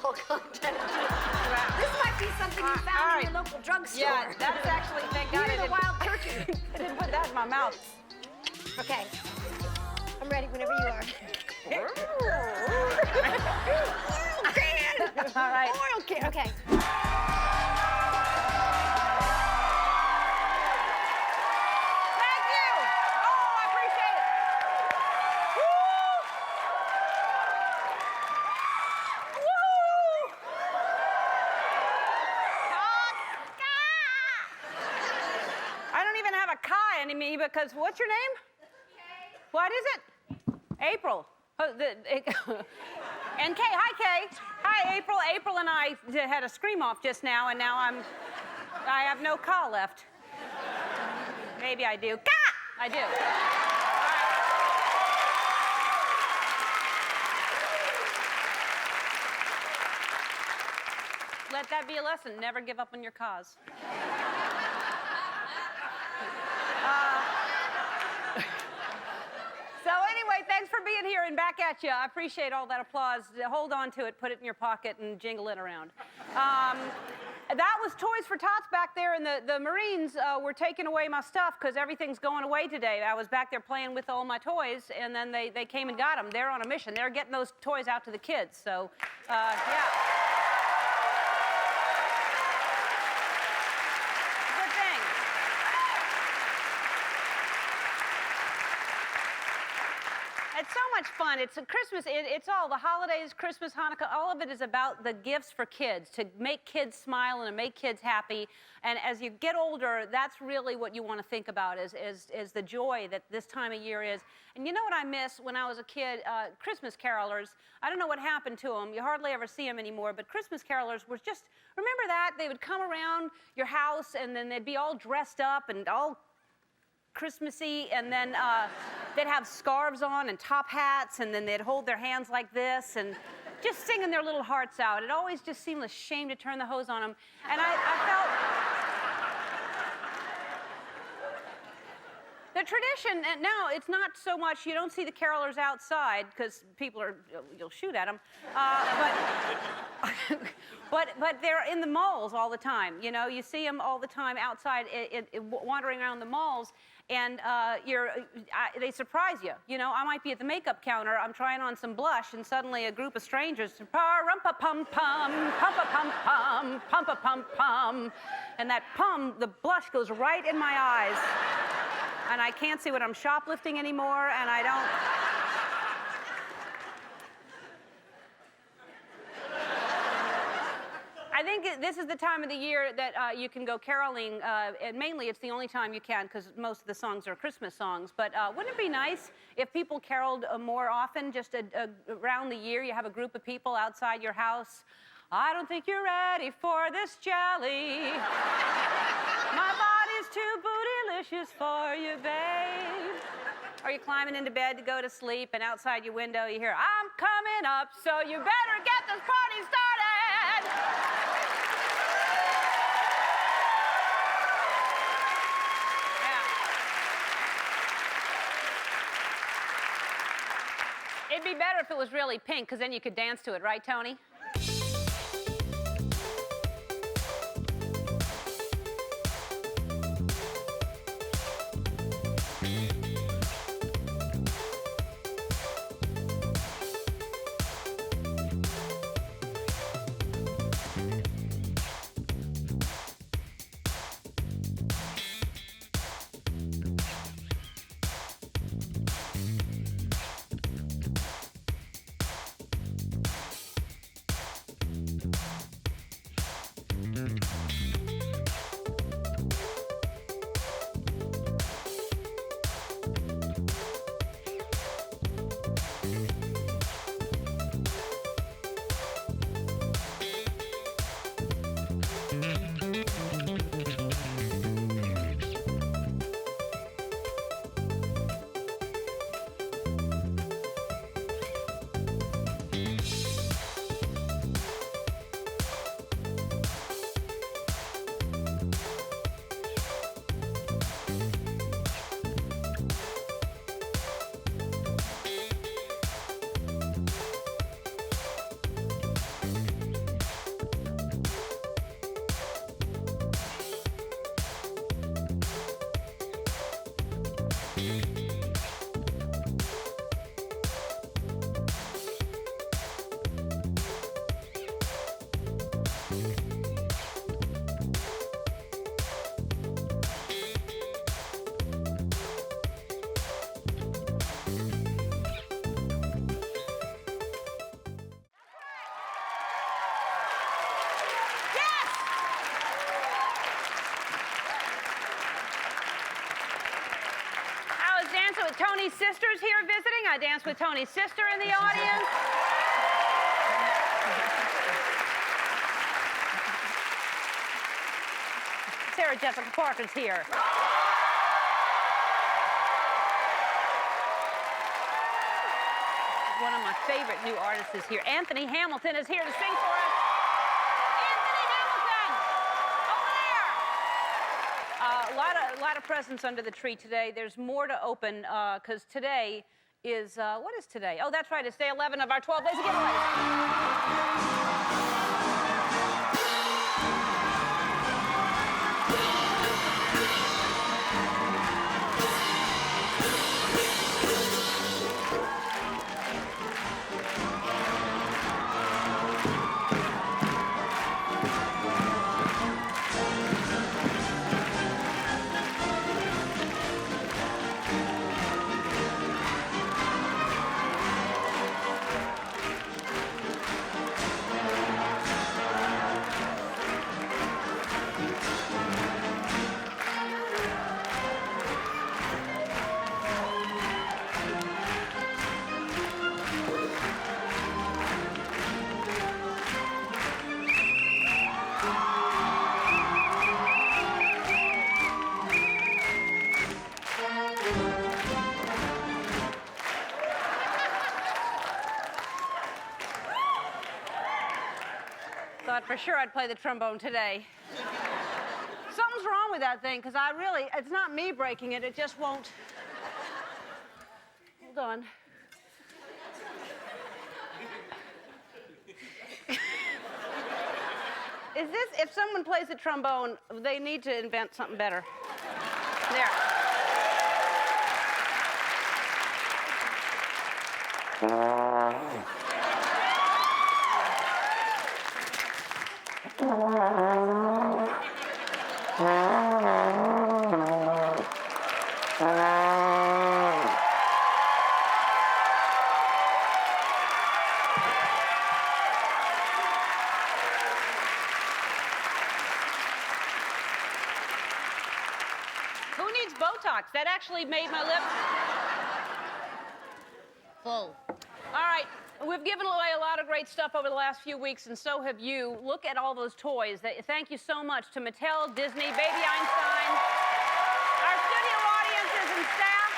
medical content. This might be something you found in your local drugstore. Yeah, that is actually, thank God, You're the wild turkey. I didn't put that in my mouth. Okay. I'm ready whenever you are. All right. Oil can. Okay. Thank you. Oh, I appreciate it. Woo! Woo! I don't even have a Kai in me because what's your name? Kay. What is it? April. Oh, and Kay. Hi, Kay. Hi, April. April and I had a scream off just now, and now I have no Ka left. Maybe I do. Ka! I do. Let that be a lesson. Never give up on your cause. So anyway, thanks for being here and back at you. I appreciate all that applause. Hold on to it, put it in your pocket, and jingle it around. That was Toys for Tots back there, and the Marines were taking away my stuff because everything's going away today. I was back there playing with all my toys, and then they came and got them. They're on a mission. They're getting those toys out to the kids. So, yeah. Good thing. It's so much fun. It's a Christmas. It's all the holidays, Christmas, Hanukkah. All of it is about the gifts for kids, to make kids smile and to make kids happy. And as you get older, that's really what you want to think about is the joy that this time of year is. And you know what I miss when I was a kid? Christmas carolers. I don't know what happened to them. You hardly ever see them anymore. But Christmas carolers were just, remember that? They would come around your house and then they'd be all dressed up and all Christmassy, and then they'd have scarves on and top hats, and then they'd hold their hands like this and just singing their little hearts out. It always just seemed a shame to turn the hose on them. And I felt the tradition, and now it's not so much, you don't see the carolers outside because people are, you'll shoot at them, but they're in the malls all the time. You know, you see them all the time outside wandering around the malls. And they surprise you. You know, I might be at the makeup counter, I'm trying on some blush, and suddenly a group of strangers, pa-rum-pa-pum-pum, pum-pa-pum-pum, pum-pa-pum-pum. And that pum, the blush goes right in my eyes. And I can't see what I'm shoplifting anymore, and I don't... I think this is the time of the year that you can go caroling, and mainly it's the only time you can because most of the songs are Christmas songs. But wouldn't it be nice if people caroled more often, just around the year? You have a group of people outside your house. I don't think you're ready for this jelly. My body's too bootylicious for you, babe. Or you're climbing into bed to go to sleep, and outside your window you hear, I'm coming up, so you better get this party started. Yeah. It'd be better if it was really pink, because then you could dance to it, right, Tony? sister's here visiting. I danced with Tony's sister in the audience. Sarah Jessica Parker's here. One of my favorite new artists is here. Anthony Hamilton is here to sing for us. Anthony Hamilton, over there. A lot of presents under the tree today. There's more to open because today is, what is today? Oh, that's right, it's day 11 of our 12 days of giveaways. Thought for sure I'd play the trombone today. Something's wrong with that thing, because it's not me breaking it, it just won't. Hold on. If someone plays the trombone, they need to invent something better. There. Who needs Botox? That actually made my lips full. All right, we've given away a lot of great stuff over the last few weeks, and so have you. Look at all those toys. Thank you so much to Mattel, Disney, Baby Einstein, our studio audiences and staff.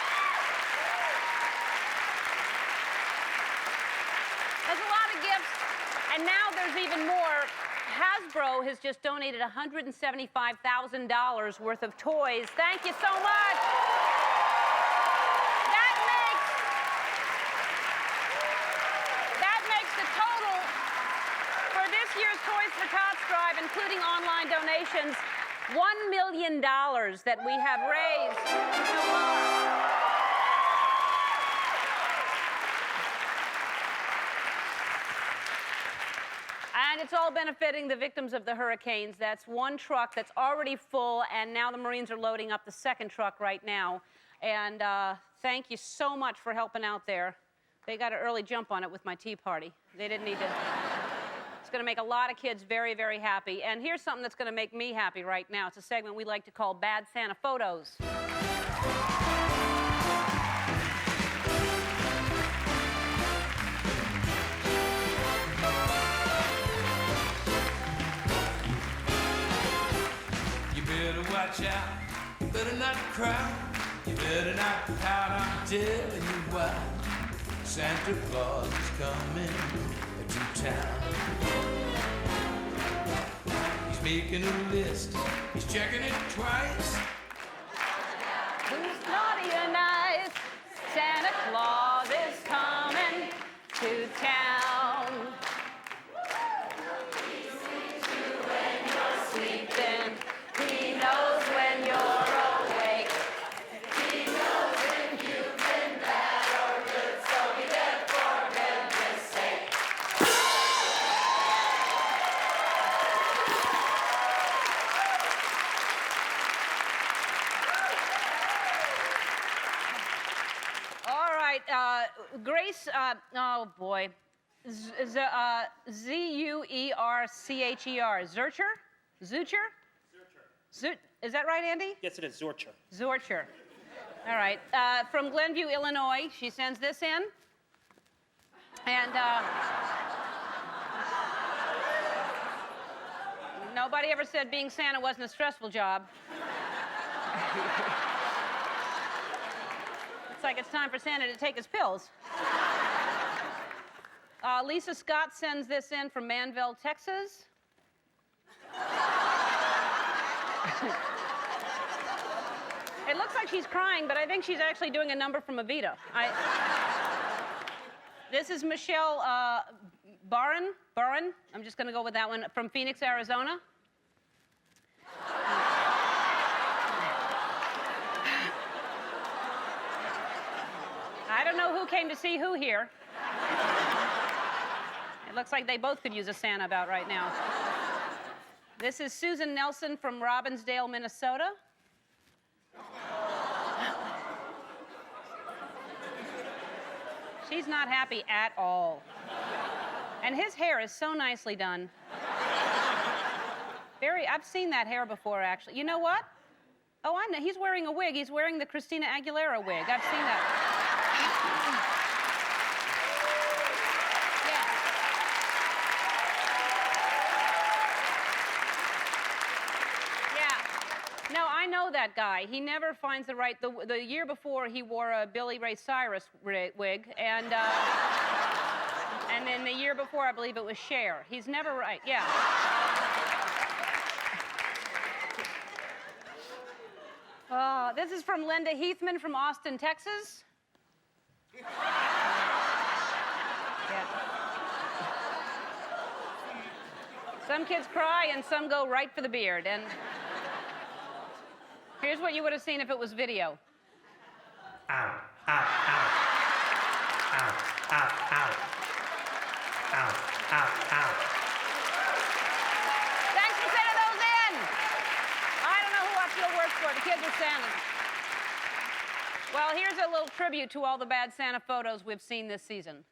There's a lot of gifts, and now there's even more. Hasbro has just donated $175,000 worth of toys. Thank you so much. That makes the total for this year's Toys for Tots drive, including online donations, $1 million that we have raised so far. And it's all benefiting the victims of the hurricanes. That's one truck that's already full, and now the Marines are loading up the second truck right now. And thank you so much for helping out there. They got an early jump on it with my tea party. They didn't need to. It's going to make a lot of kids very, very happy. And here's something that's going to make me happy right now. It's a segment we like to call Bad Santa Photos. Watch out, you better not cry, you better not pout, I'm telling you why. Santa Claus is coming to town. He's making a list, he's checking it twice. Who's naughty or nice? Santa Claus is coming to town. He sees you when you're sleeping. He knows when you're awake. He knows when you've been bad or good, so be there for goodness sake. All right, Grace, oh boy. Zeuercher? Zurcher? Zucher? Is that right, Andy? Yes, it is. Zorcher. Zorcher. All right. From Glenview, Illinois, she sends this in. And nobody ever said being Santa wasn't a stressful job. Looks like it's time for Santa to take his pills. Lisa Scott sends this in from Manville, Texas. It looks like she's crying, but I think she's actually doing a number from Evita. This is Michelle Barron. I'm just going to go with that one, from Phoenix, Arizona. I don't know who came to see who here. It looks like they both could use a Santa about right now. This is Susan Nelson from Robbinsdale, Minnesota. She's not happy at all. And his hair is so nicely done. I've seen that hair before, actually. You know what? Oh, I know. He's wearing a wig. He's wearing the Christina Aguilera wig. I've seen that. No, I know that guy. He never finds the right... The year before, he wore a Billy Ray Cyrus wig, and then the year before, I believe it was Cher. He's never right, yeah. This is from Linda Heathman from Austin, Texas. Yeah. Some kids cry, and some go right for the beard, and... Here's what you would have seen if it was video. Ow, ow, ow. Ow, ow, ow. Ow, ow, ow. Thanks for sending those in. I don't know who I feel worse for. The kids are Santa. Well, here's a little tribute to all the bad Santa photos we've seen this season.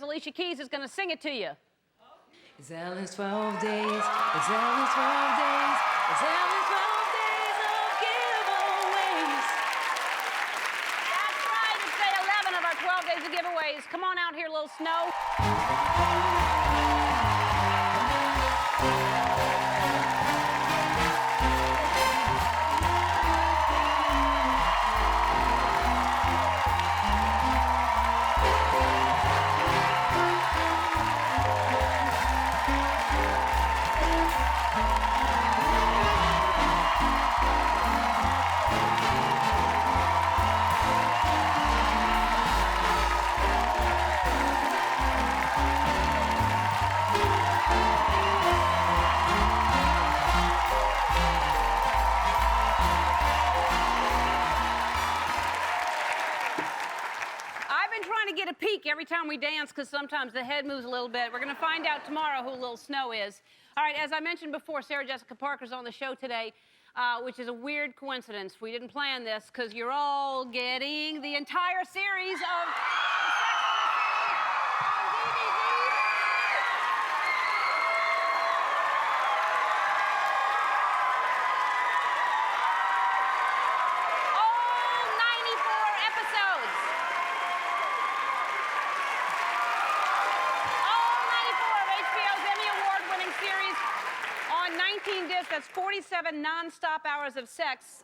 Alicia Keys is going to sing it to you. It's Ellen's 12 days. It's Ellen's 12 days. It's Ellen's 12 days of giveaways. That's right. It's day 11 of our 12 days of giveaways. Come on out here, little snow. Every time we dance, because sometimes the head moves a little bit. We're going to find out tomorrow who Little Snow is. All right, as I mentioned before, Sarah Jessica Parker's on the show today, which is a weird coincidence. We didn't plan this, because you're all getting the entire series of That's 47 non-stop hours of sex.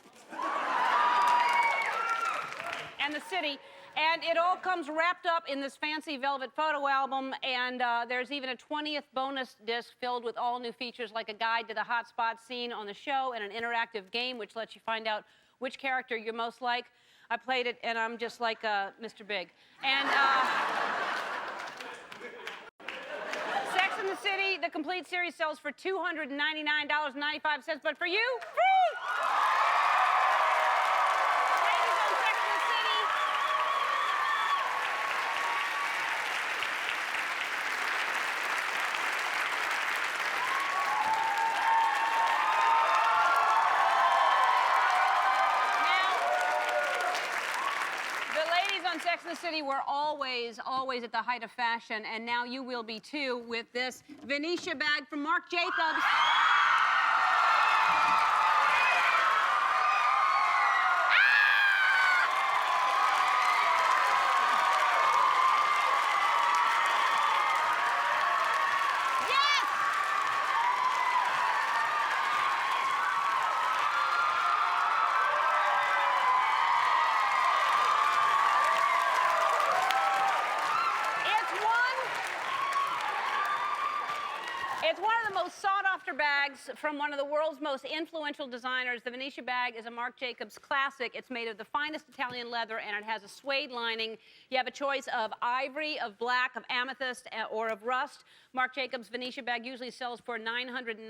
And the city. And it all comes wrapped up in this fancy velvet photo album, and there's even a 20th bonus disc filled with all new features like a guide to the hotspot scene on the show and an interactive game which lets you find out which character you're most like. I played it, and I'm just like Mr. Big. And Sex and the City, the complete series sells for $299.95, but for you, free! Ladies on Sex and the City. Sex and the City were always at the height of fashion, and now you will be too with this Venetia bag from Marc Jacobs. It's one of the most sought-after bags from one of the world's most influential designers. The Venetia bag is a Marc Jacobs classic. It's made of the finest Italian leather, and it has a suede lining. You have a choice of ivory, of black, of amethyst, or of rust. Marc Jacobs' Venetia bag usually sells for $995. But for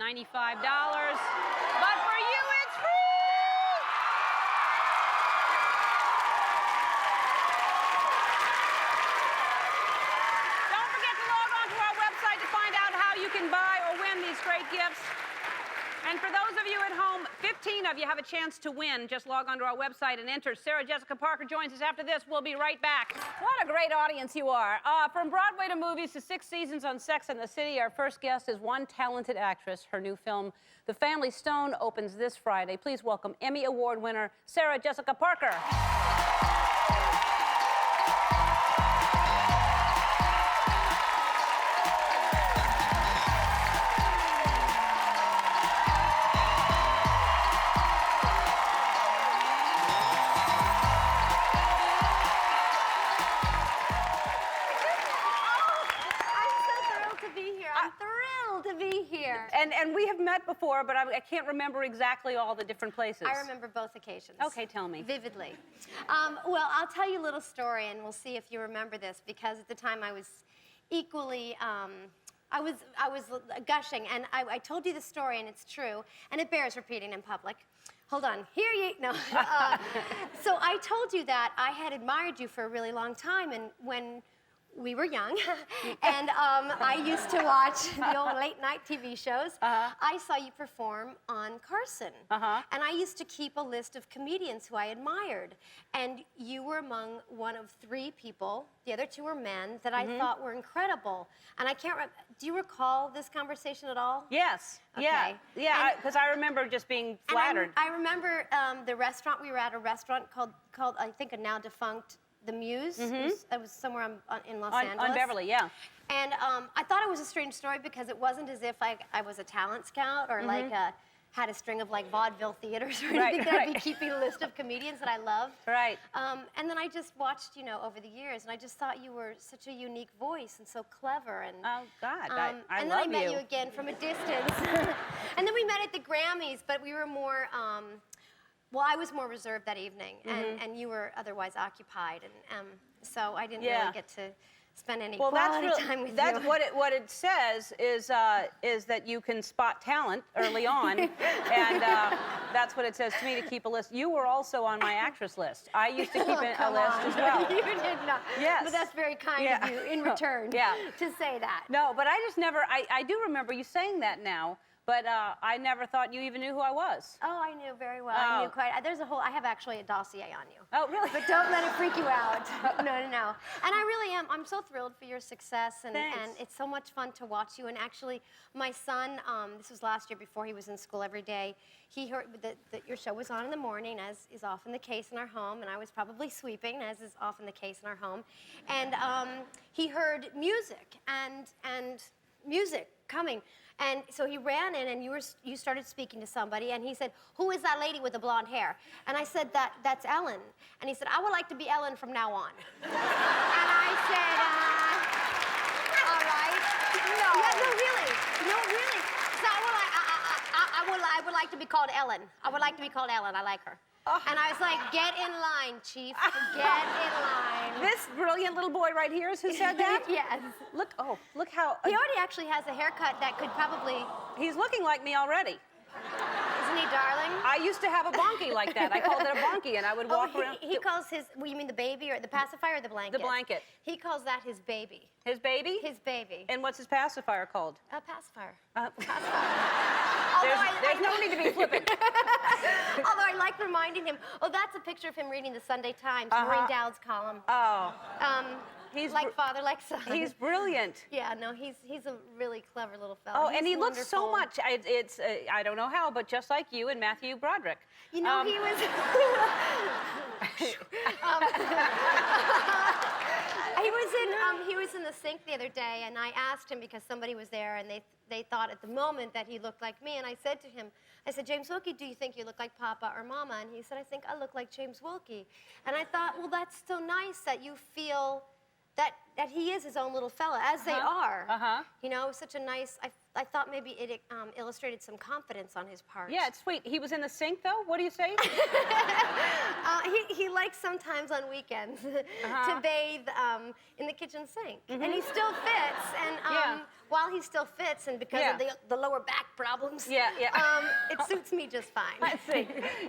you, it's free! Buy or win these great gifts. And for those of you at home, 15 of you have a chance to win. Just log onto our website and enter. Sarah Jessica Parker joins us after this. We'll be right back. What a great audience you are. From Broadway to movies to 6 seasons on Sex and the City, our first guest is one talented actress. Her new film, The Family Stone, opens this Friday. Please welcome Emmy Award winner Sarah Jessica Parker. And we have met before, but I can't remember exactly all the different places. I remember both occasions. Okay, tell me. Vividly. Well, I'll tell you a little story, and we'll see if you remember this, because at the time I was equally, I was gushing, and I told you the story, and it's true, and it bears repeating in public. Hold on. Hear ye? No. So I told you that I had admired you for a really long time, and when we were young, and I used to watch the old late-night TV shows. I saw you perform on Carson, and I used to keep a list of comedians who I admired, and you were among one of 3 people, the other 2 were men, that I thought were incredible. And I can't remember, do you recall this conversation at all? Yes. Okay. Yeah, because I remember just being flattered. I remember the restaurant, we were at a restaurant called I think, a now defunct The Muse. It was somewhere in Los Angeles. On Beverly, yeah. And I thought it was a strange story because it wasn't as if I was a talent scout or had a string of vaudeville theaters or anything that I'd be keeping a list of comedians that I loved. Right. And then I just watched, over the years, and I just thought you were such a unique voice and so clever. And oh God, I love you. And then I met you again from a distance. And then we met at the Grammys, but we were more. Well, I was more reserved that evening, and you were otherwise occupied, and so I didn't really get to spend any quality time with you. That's what it says is that you can spot talent early on, and that's what it says to me, to keep a list. You were also on my actress list. I used to keep a list as well. You did not. Yes. But that's very kind of you in return to say that. No, but I just never, I do remember you saying that now. But I never thought you even knew who I was. Oh, I knew very well. I knew quite. I have actually a dossier on you. Oh, really? But don't let it freak you out. No. And I really am. I'm so thrilled for your success, and it's so much fun to watch you. And actually, my son, this was last year before he was in school every day, he heard that your show was on in the morning, as is often the case in our home, and I was probably sweeping, as is often the case in our home. And he heard music, and music coming. And so he ran in, and you started speaking to somebody, and he said, "Who is that lady with the blonde hair?" And I said, "That's Ellen." And he said, "I would like to be Ellen from now on." And I said, "All right." No. Yeah, no, really. No, really. So I would like to be called Ellen. I would like to be called Ellen. I like her. And I was like, "Get in line, Chief. Get in line." This brilliant little boy right here is who said that? Yes. Look how... He already actually has a haircut that could probably... He's looking like me already. Isn't he darling? I used to have a bonky like that. I called it a bonky, and I would walk around. He calls his... Well, you mean the baby or the pacifier or the blanket? The blanket. He calls that his baby. His baby? His baby. And what's his pacifier called? A pacifier. There's no need to be flippant. Although I like reminding him, that's a picture of him reading the Sunday Times, Maureen Dowd's column. Oh. He's like father, like son. He's brilliant. Yeah, no, he's a really clever little fellow. Oh, and he wonderful. looks so much, it's I don't know how, but just like you and Matthew Broderick. You know, he was... he was in the sink the other day, and I asked him because somebody was there, and they thought at the moment that he looked like me, and I said to him, "James Wilkie, do you think you look like Papa or Mama?" And he said, "I think I look like James Wilkie." And I thought, well, that's so nice that you feel that he is his own little fella, as they are. You know, such a nice, I thought maybe it illustrated some confidence on his part. Yeah, it's sweet. He was in the sink, though? What do you say? He likes sometimes on weekends to bathe in the kitchen sink. And he still fits. And while he still fits, and because of the lower back problems, it suits me just fine. I see.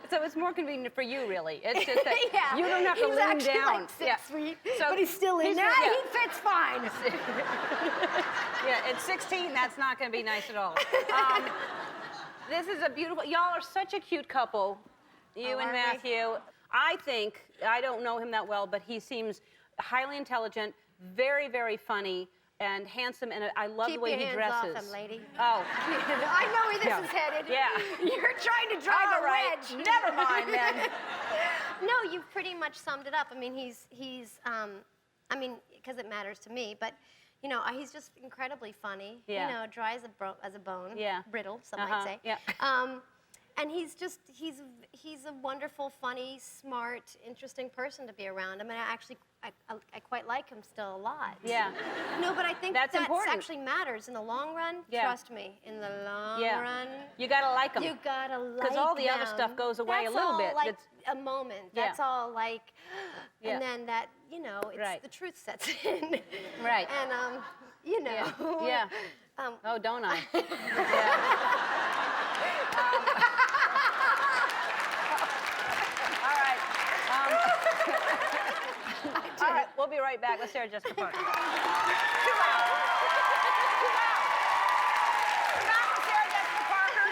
So it's more convenient for you, really. It's just that you don't have to he's lean actually down. Like 6 feet, So but he's still in there. He fits fine. Yeah, at 16, that's not going to be nice at all. This is a beautiful... Y'all are such a cute couple, you and Matthew. I think, I don't know him that well, but he seems highly intelligent, very, very funny, and handsome, and I love the way he dresses. Keep your hands off him, lady. Oh. I know where this is headed. Yeah. You're trying to drive a wedge. Never mind, then. No, you've pretty much summed it up. I mean, he's I mean, because it matters to me, but, you know, he's just incredibly funny. Yeah. You know, dry as a bone. Yeah. Brittle, some might say. Yeah. And he's a wonderful, funny, smart, interesting person to be around. I mean, I quite like him still a lot. Yeah. No, but I think That's important. actually matters in the long run. Yeah. Trust me, in the long run. You gotta like him. You gotta like them. Because all the other stuff goes away a little bit. That's all like a moment. That's all like, and then that, you know, it's the truth sets in. Right. And, you know. Yeah. Oh, don't I? All right, we'll be right back with Sarah Jessica Parker. Too loud. Too loud. Back with Sarah Jessica Parker.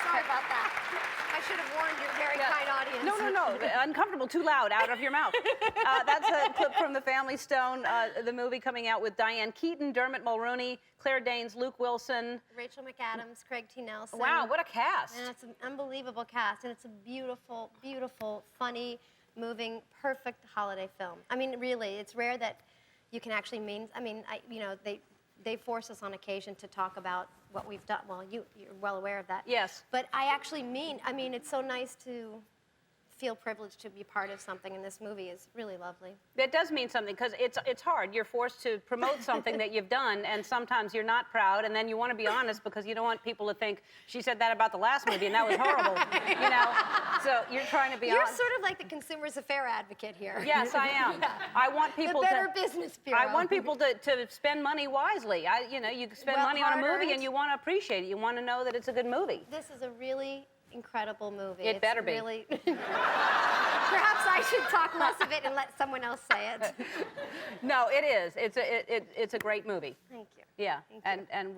Sorry about that. I should have warned your very kind audience. No. Uncomfortable, too loud, out of your mouth. That's a clip from The Family Stone, the movie coming out with Diane Keaton, Dermot Mulroney, Claire Danes, Luke Wilson. Rachel McAdams, Craig T. Nelson. Wow, what a cast. And it's an unbelievable cast, and it's a beautiful, beautiful, funny, moving, perfect holiday film. I mean, really, it's rare that you can actually you know, they force us on occasion to talk about what we've done. Well, you're well aware of that. Yes. But I mean, it's so nice to feel privileged to be part of something, and this movie is really lovely. That does mean something, because it's hard. You're forced to promote something that you've done, and sometimes you're not proud, and then you want to be honest because you don't want people to think, she said that about the last movie, and that was horrible, you know? So you're trying to be honest. You're sort of like the consumer's affair advocate here. Yes, I am. I want people the Better Business Bureau. I want people to spend money wisely. You know, you spend money on a movie, and you want to appreciate it. You want to know that it's a good movie. This is a really incredible movie. It better be. Really... Perhaps I should talk less of it and let someone else say it. No, it is. It's a great movie. Thank you. Yeah, Thank you. and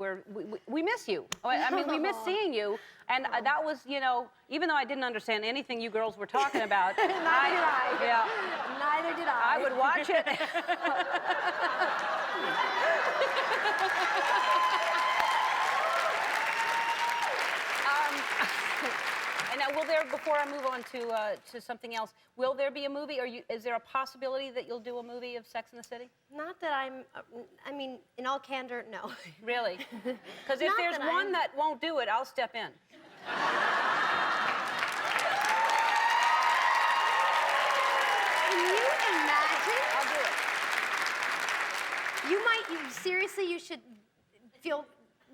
we miss you. I mean, we miss seeing you, and that was, you know, even though I didn't understand anything you girls were talking about. Neither did I. Yeah. Neither did I. I would watch it. And now, will there, before I move on to something else, will there be a movie? Is there a possibility that you'll do a movie of Sex and the City? Not that I mean, in all candor, no. Really? Because if Not there's that one that won't do it, I'll step in. Can you imagine? I'll do it. Seriously, you should feel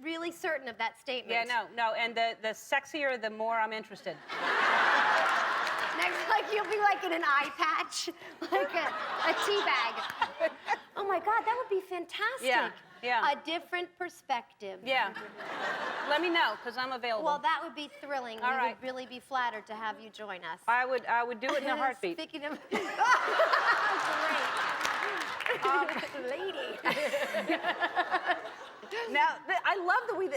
really certain of that statement. Yeah, no, and the sexier, the more I'm interested. Next, like, you'll be like in an eye patch, like a tea bag. Oh my God, that would be fantastic. Yeah. A different perspective. Yeah. Let me know, because I'm available. Well, that would be thrilling. All We right. would really be flattered to have you join us. I would do it in a heartbeat. Speaking of... Great. Lady. Now, I love the way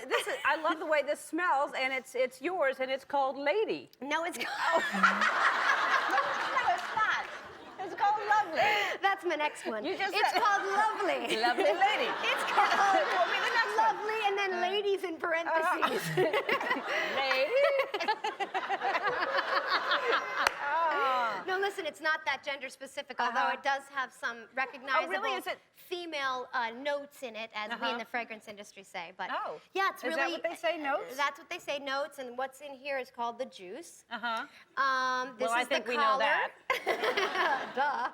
I love the way this smells, and it's yours, and it's called Lady. No, it's... No, it's not. It's called Lovely. That's my next one. You just It's said- called Lovely. Lovely Lady. It's called What will be the next one? Lovely, and then ladies in parentheses. Lady. No, listen, it's not that gender specific, although Uh-huh. it does have some recognizable Is it? female notes in it, as we in the fragrance industry say. But Oh. yeah, it's Is really. that what they say, notes? That's what they say, notes, and what's in here is called the juice. Well, This I is think the we know collar. that. Duh.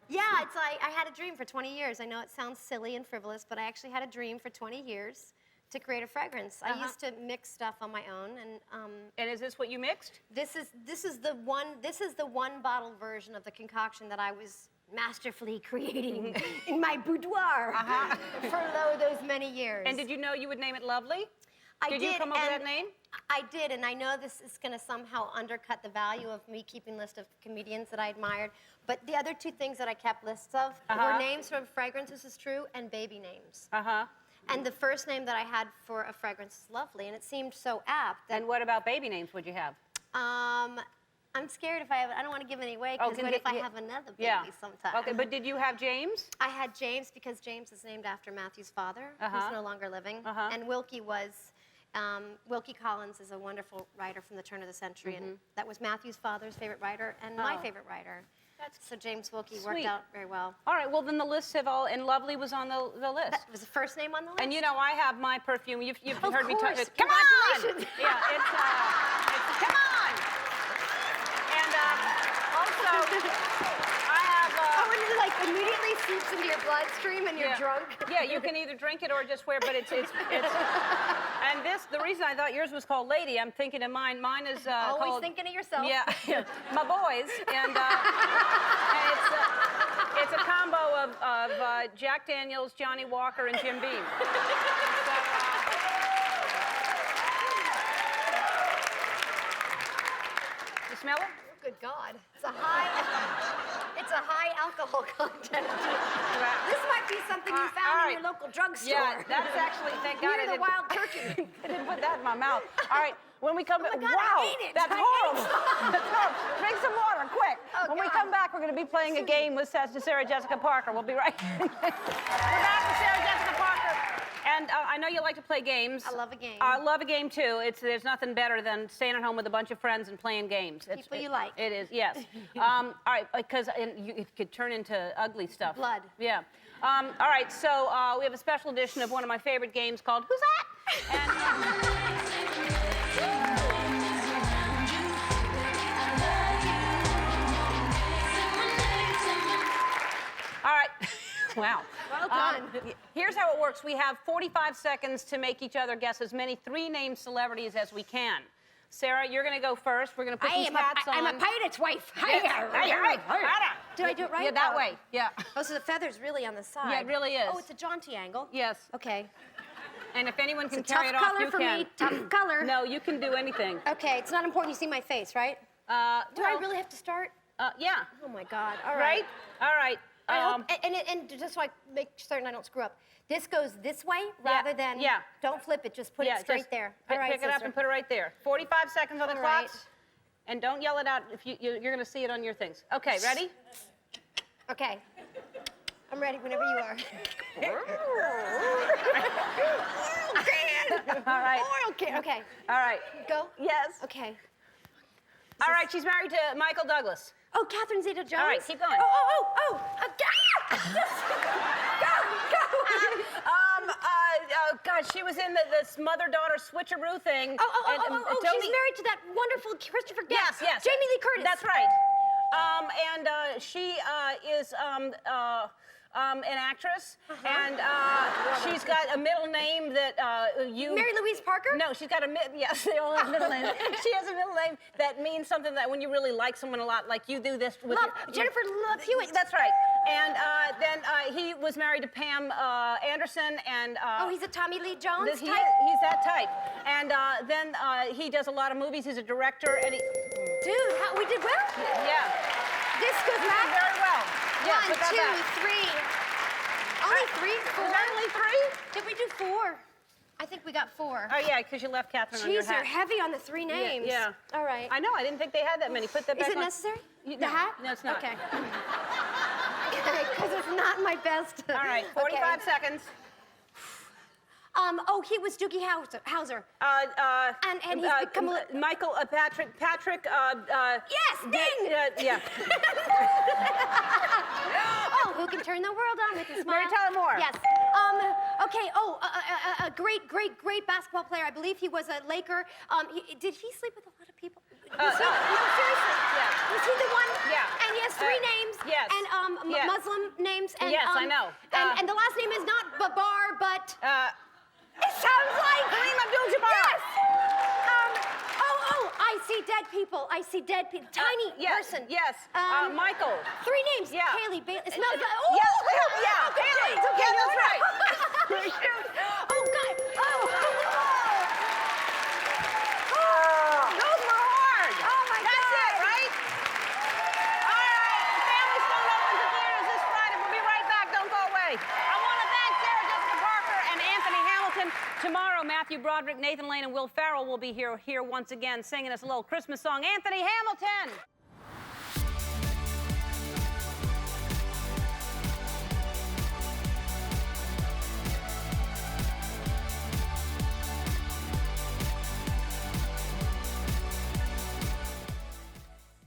Yeah, it's like I had a dream for 20 years. I know it sounds silly and frivolous, but I actually had a dream for 20 years to create a fragrance. I used to mix stuff on my own, and is this what you mixed? this is the one bottle version of the concoction that I was masterfully creating in my boudoir for those many years. And did you know you would name it Lovely? I Did you come up with that and name? I did, and I know this is going to somehow undercut the value of me keeping a list of comedians that I admired. But the other two things that I kept lists of were names from fragrances, is true, and baby names. And the first name that I had for a fragrance is Lovely, and it seemed so apt. That, And what about baby names would you have? I'm scared if I have. I don't want to give any away, because what if I have another baby sometime? Okay, but did you have James? I had James because James is named after Matthew's father, who's no longer living. And Wilkie was, Wilkie Collins is a wonderful writer from the turn of the century, and that was Matthew's father's favorite writer and my favorite writer. So James Wilkie worked Sweet. out very well. All right, well, then the lists have all, and Lovely was on the list. That was the first name on the list? And you know, I have my perfume. You've Of heard me talk. course. Come on! Congratulations. Yeah, it's come on! And also, I have. Oh, and it like immediately seeps into your bloodstream and you're drunk? Yeah, you can either drink it or just wear, but it's and the reason I thought yours was called Lady, I'm thinking of mine. Mine is Always called. thinking of yourself. Yeah, my boys, and it's a combo of Jack Daniels, Johnny Walker, and Jim Beam. You smell it? Good God. It's a high alcohol content. This might be something you found all in right. your local drugstore. Yeah, that's actually, thank God I Near the didn't. wild turkey. I didn't put that in my mouth. All right, when we come back, my God, wow, I ate it. that's I ate horrible. some. That's horrible. Drink some water, quick. Oh, When we God. come back, we're going to be playing a game with Sarah Jessica Parker. We'll be right. We're back with Sarah Jessica Parker. And I know you like to play games. I love a game. I love a game too. There's nothing better than staying at home with a bunch of friends and playing games. People you like. It is, yes. All right, because it could turn into ugly stuff. Blood. Yeah. All right, so we have a special edition of one of my favorite games called Who's That? All right. Wow. Well done. Here's how it works. We have 45 seconds to make each other guess as many three-named celebrities as we can. Sarah, you're going to go first. We're going to put these hats on. I'm a pirate's wife. Hey, Did I do it right? Yeah, that Oh. way. Yeah. Oh, so the feather's really on the side. Yeah, it really is. Oh, it's a jaunty angle. Yes. Okay. And if anyone can It's a carry tough it off, color you for can. me. Tough color. No, you can do anything. Okay, it's not important you see my face, right? Do I really have to start? Yeah. Oh my God. All Right? right. All right. I hope, and just so I make certain I don't screw up, this goes this way rather than. yeah. Don't flip it. Just put it straight just there. Pick, All right, pick it up sister. and put it right there. 45 seconds on the All clock. right. And don't yell it out if you're going to see it on your things. Okay, ready? Okay. I'm ready whenever you are. All right. Okay. Okay. All right. Go. Yes. Okay. All right, she's married to Michael Douglas. Oh, Catherine Zeta-Jones. All right, keep going. Oh. Go. God, she was in this mother-daughter switcheroo thing. Oh, she's married to that wonderful Christopher Guest. Yes. Jamie Lee Curtis. That's right. She is an actress, and she's got a middle name that you... Mary Louise Parker? No, she's got yes, they all have middle names. She has a middle name that means something that when you really like someone a lot, like you do this with Jennifer Love Hewitt. That's right. And then he was married to Pam Anderson, and... he's a Tommy Lee Jones type? He's that type. And then he does a lot of movies. He's a director, and he... Dude, we did well? Yeah. This goes back. Very well. Yeah, 1, put that 2, back. 3. Only 3, 4. Was that only 3? Did we do 4? I think we got 4. Oh, yeah, because you left Catherine on your Jeez, hat. they're heavy on the 3 names. Yeah. All right. I know, I didn't think they had that many. Put that back Is it on. necessary? No. The hat? No, it's not. Okay. Because it's not my best. All right, 45 seconds. He was Doogie Howser. And he's become Michael, Patrick, Yes, ding! yeah. Oh, who can turn the world on with a smile? Mary Tyler Moore. Yes. Okay. A great basketball player. I believe he was a Laker. Did he sleep with a lot of people? No, seriously. Yeah. Was he the one? Yeah. And he has 3 names. Yes. And Yes. Muslim names. And, Yes, I know. And the last name is not Babar, but. It sounds like Kareem Abdul-Jabbar. Yes. I see dead people. Tiny person. Yes. Michael. 3 names. Yeah. Haley Bailey. It smells like. Yes. Okay, Haley. it's okay. Yeah, that's right. Oh God. Those were hard. Oh my That's God. it, right? All right. The Family Stone opens the theaters this Friday. We'll be right back. Don't go away. I want to thank Sarah Jessica Parker and Anthony Hamilton. Tomorrow, Matthew Broderick, Nathan Lane, and Will Ferrell will be here once again singing us a little Christmas song. Anthony Hamilton.